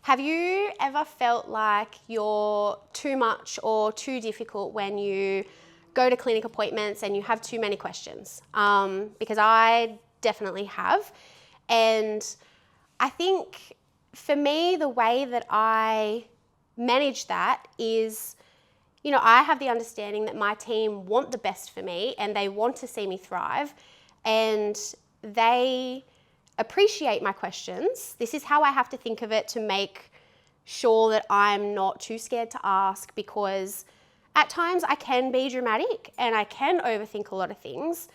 Have you ever felt like you're too much or too difficult when you go to clinic appointments and you have too many questions? Because I definitely have. And I think for me, the way that I manage that is, I have the understanding that my team want the best for me and they want to see me thrive, and they appreciate my questions. This is how I have to think of it to make sure that I'm not too scared to ask, because at times I can be dramatic and I can overthink a lot of things,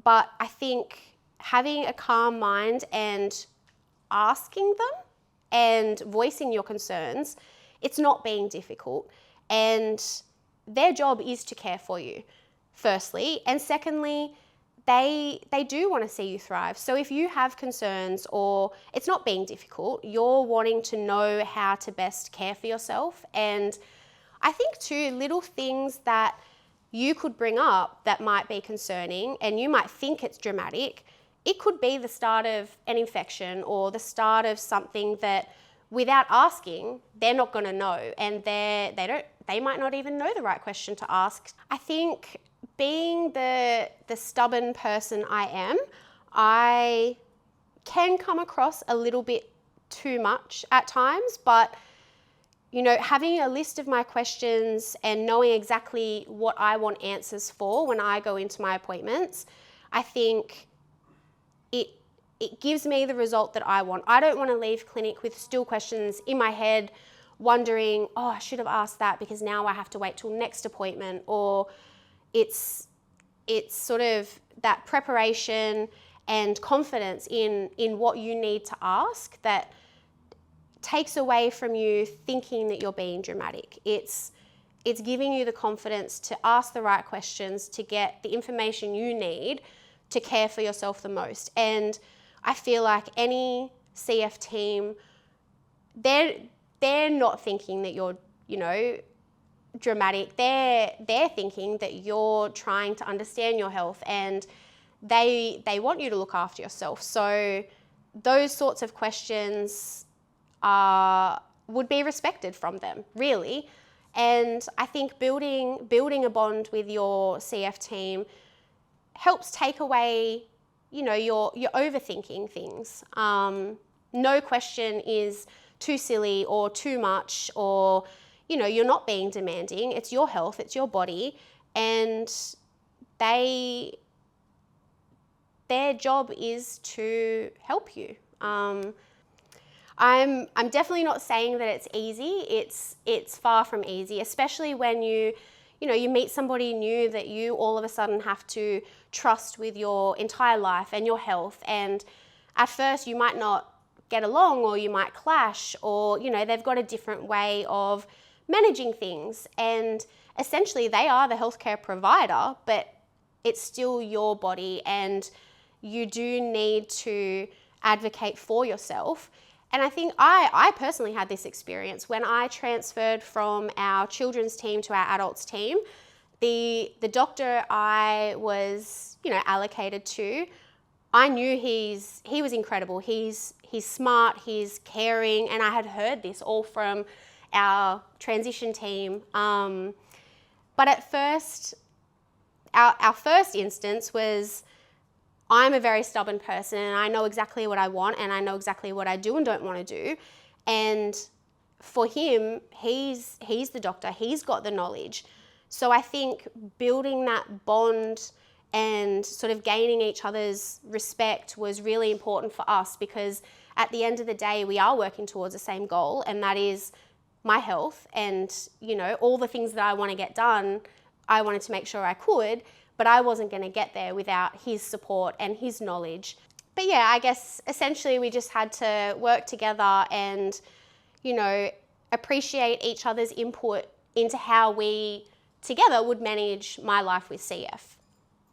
but I think having a calm mind and asking them and voicing your concerns, it's not being difficult, and their job is to care for you, firstly, and secondly, they do want to see you thrive. So if you have concerns, or it's not being difficult, you're wanting to know how to best care for yourself. And I think too, little things that you could bring up that might be concerning and you might think it's dramatic, it could be the start of an infection or the start of something that without asking, they're not going to know, and they might not even know the right question to ask. I think being the stubborn person I am, I can come across a little bit too much at times, but having a list of my questions and knowing exactly what I want answers for when I go into my appointments, I think it gives me the result that I want. I don't want to leave clinic with still questions in my head, wondering, oh, I should have asked that because now I have to wait till next appointment. Or it's sort of that preparation and confidence in what you need to ask that takes away from you thinking that you're being dramatic. It's giving you the confidence to ask the right questions, to get the information you need to care for yourself the most. And I feel like any CF team, they're not thinking that you're, dramatic. They're thinking that you're trying to understand your health, and they want you to look after yourself. So those sorts of questions would be respected from them, really. And I think building a bond with your CF team helps take away, you're overthinking things. No question is too silly or too much, or, you're not being demanding. It's your health, it's your body, and their job is to help you. I'm definitely not saying that it's easy. It's far from easy, especially when you meet somebody new that you all of a sudden have to trust with your entire life and your health. And at first you might not get along, or you might clash, or, they've got a different way of managing things. And essentially they are the healthcare provider, but it's still your body, and you do need to advocate for yourself. And I think I personally had this experience when I transferred from our children's team to our adults team. The doctor I was, allocated to, I knew he was incredible. He's smart, he's caring, and I had heard this all from our transition team. But at first, our first instance was, I'm a very stubborn person and I know exactly what I want and I know exactly what I do and don't want to do. And for him, he's the doctor, he's got the knowledge. So I think building that bond and sort of gaining each other's respect was really important for us, because at the end of the day, we are working towards the same goal, and that is my health. And, all the things that I want to get done, I wanted to make sure I could, but I wasn't going to get there without his support and his knowledge. But yeah, I guess essentially we just had to work together and, appreciate each other's input into how we together would manage my life with CF.